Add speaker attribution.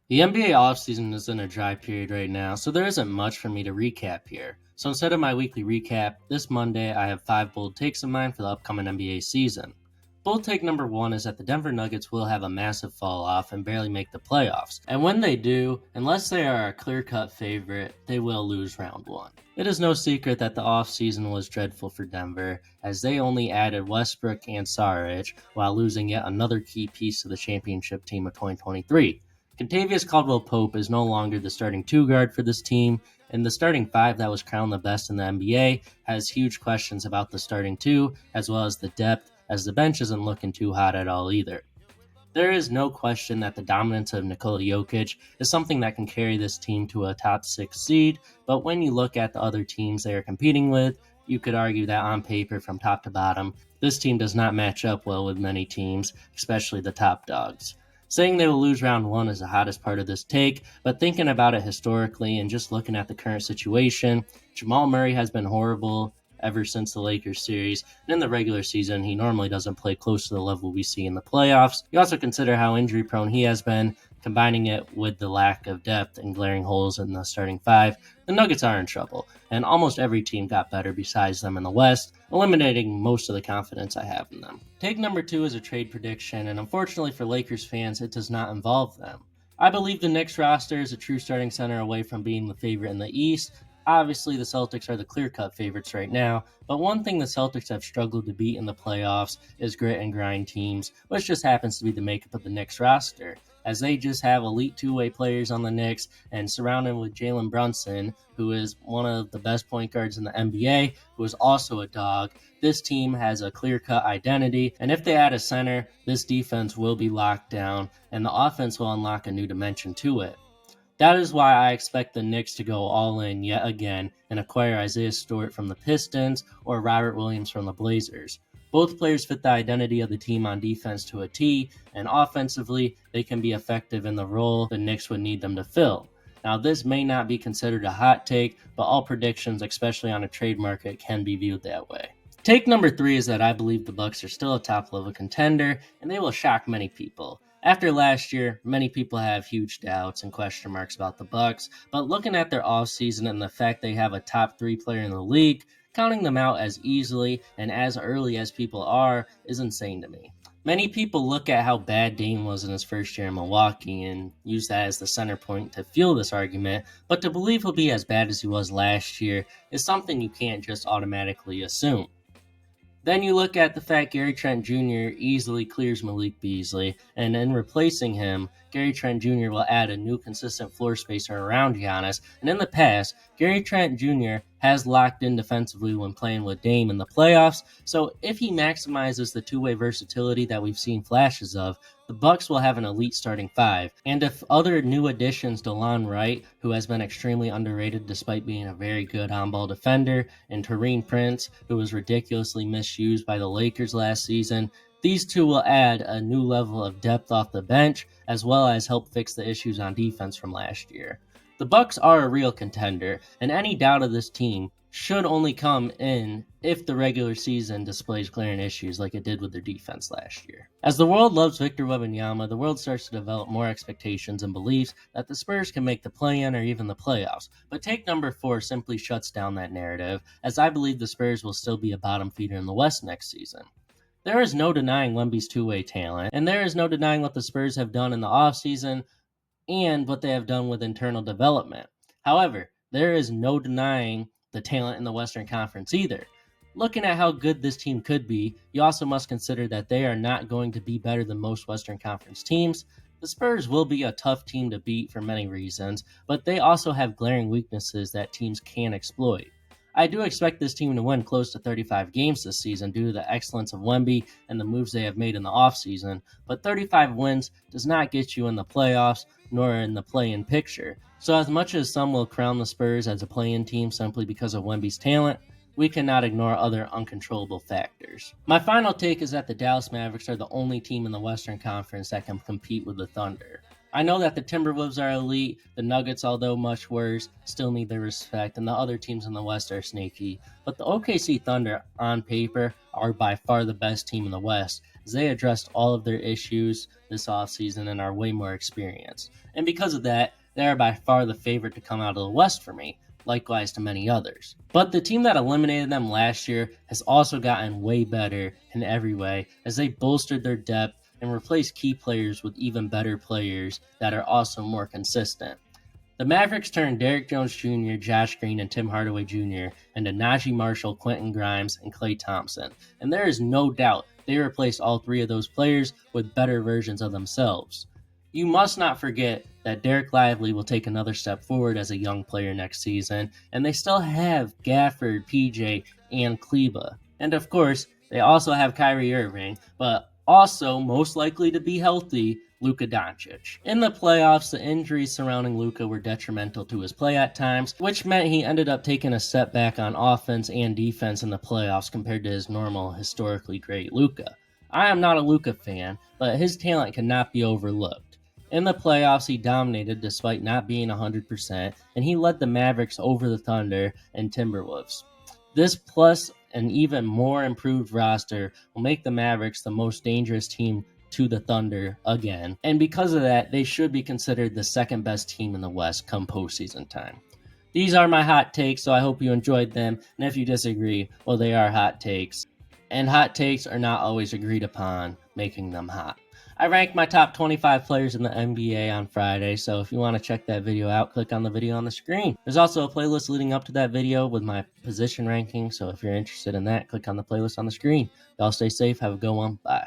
Speaker 1: The NBA offseason is in a dry period right now, so there isn't much for me to recap here. So instead of my weekly recap, this Monday I have 5 bold takes in mind for the upcoming NBA season. Bold take number 1 is that the Denver Nuggets will have a massive fall off and barely make the playoffs. And when they do, unless they are a clear-cut favorite, they will lose round 1. It is no secret that the offseason was dreadful for Denver, as they only added Westbrook and Saric while losing yet another key piece to the championship team of 2023. Contavious Caldwell-Pope is no longer the starting two guard for this team, and the starting five that was crowned the best in the NBA has huge questions about the starting two, as well as the depth, as the bench isn't looking too hot at all either. There is no question that the dominance of Nikola Jokic is something that can carry this team to a top 6 seed, but when you look at the other teams they are competing with, you could argue that on paper from top to bottom, this team does not match up well with many teams, especially the top dogs. Saying they will lose round 1 is the hottest part of this take, but thinking about it historically and just looking at the current situation, Jamal Murray has been horrible ever since the Lakers series, and in the regular season, he normally doesn't play close to the level we see in the playoffs. You also consider how injury prone he has been, combining it with the lack of depth and glaring holes in the starting five. The Nuggets are in trouble, and almost every team got better besides them in the West, eliminating most of the confidence I have in them. Take number 2 is a trade prediction, and unfortunately for Lakers fans, it does not involve them. I believe the Knicks roster is a true starting center away from being the favorite in the East. Obviously, the Celtics are the clear-cut favorites right now, but one thing the Celtics have struggled to beat in the playoffs is grit and grind teams, which just happens to be the makeup of the Knicks roster, as they just have elite two-way players on the Knicks and surrounded with Jalen Brunson, who is one of the best point guards in the NBA, who is also a dog. This team has a clear-cut identity, and if they add a center, this defense will be locked down, and the offense will unlock a new dimension to it. That is why I expect the Knicks to go all in yet again and acquire Isaiah Stewart from the Pistons or Robert Williams from the Blazers. Both players fit the identity of the team on defense to a T, and offensively, they can be effective in the role the Knicks would need them to fill. Now, this may not be considered a hot take, but all predictions, especially on a trade market, can be viewed that way. Take number 3 is that I believe the Bucks are still a top-level contender, and they will shock many people. After last year, many people have huge doubts and question marks about the Bucks, but looking at their offseason and the fact they have a top 3 player in the league, counting them out as easily and as early as people are is insane to me. Many people look at how bad Dame was in his first year in Milwaukee and use that as the center point to fuel this argument, but to believe he'll be as bad as he was last year is something you can't just automatically assume. Then you look at the fact Gary Trent Jr. easily clears Malik Beasley, and in replacing him, Gary Trent Jr. will add a new consistent floor spacer around Giannis, and in the past, Gary Trent Jr. has locked in defensively when playing with Dame in the playoffs, so if he maximizes the two-way versatility that we've seen flashes of, the Bucks will have an elite starting five. And if other new additions, DeLon Wright, who has been extremely underrated despite being a very good on-ball defender, and Taurean Prince, who was ridiculously misused by the Lakers last season, these two will add a new level of depth off the bench, as well as help fix the issues on defense from last year. The Bucks are a real contender, and any doubt of this team should only come in if the regular season displays glaring issues like it did with their defense last year. As the world loves Victor Wembanyama, the world starts to develop more expectations and beliefs that the Spurs can make the play-in or even the playoffs. But take number 4 simply shuts down that narrative, as I believe the Spurs will still be a bottom feeder in the West next season. There is no denying Wemby's two-way talent, and there is no denying what the Spurs have done in the offseason and what they have done with internal development. However, there is no denying the talent in the Western Conference either. Looking at how good this team could be, you also must consider that they are not going to be better than most Western Conference teams. The Spurs will be a tough team to beat for many reasons, but they also have glaring weaknesses that teams can exploit. I do expect this team to win close to 35 games this season due to the excellence of Wemby and the moves they have made in the offseason, but 35 wins does not get you in the playoffs nor in the play-in picture. So as much as some will crown the Spurs as a play-in team simply because of Wemby's talent, we cannot ignore other uncontrollable factors. My final take is that the Dallas Mavericks are the only team in the Western Conference that can compete with the Thunder. I know that the Timberwolves are elite, the Nuggets, although much worse, still need their respect, and the other teams in the West are sneaky, but the OKC Thunder, on paper, are by far the best team in the West, as they addressed all of their issues this offseason and are way more experienced. And because of that, they are by far the favorite to come out of the West for me, likewise to many others. But the team that eliminated them last year has also gotten way better in every way, as they bolstered their depth and replaced key players with even better players that are also more consistent. The Mavericks turned Derrick Jones Jr., Josh Green, and Tim Hardaway Jr. into Najee Marshall, Quentin Grimes, and Klay Thompson, and there is no doubt they replaced all three of those players with better versions of themselves. You must not forget that Derek Lively will take another step forward as a young player next season, and they still have Gafford, PJ, and Kleba. And of course, they also have Kyrie Irving, but also most likely to be healthy, Luka Doncic. In the playoffs, the injuries surrounding Luka were detrimental to his play at times, which meant he ended up taking a step back on offense and defense in the playoffs compared to his normal, historically great Luka. I am not a Luka fan, but his talent cannot be overlooked. In the playoffs, he dominated despite not being 100%, and he led the Mavericks over the Thunder and Timberwolves. This plus an even more improved roster will make the Mavericks the most dangerous team to the Thunder again, and because of that, they should be considered the second best team in the West come postseason time. These are my hot takes, so I hope you enjoyed them, and if you disagree, well, they are hot takes, and hot takes are not always agreed upon, making them hot. I ranked my top 25 players in the NBA on Friday, so if you want to check that video out, click on the video on the screen. There's also a playlist leading up to that video with my position ranking, so if you're interested in that, click on the playlist on the screen. Y'all stay safe, have a good one, bye.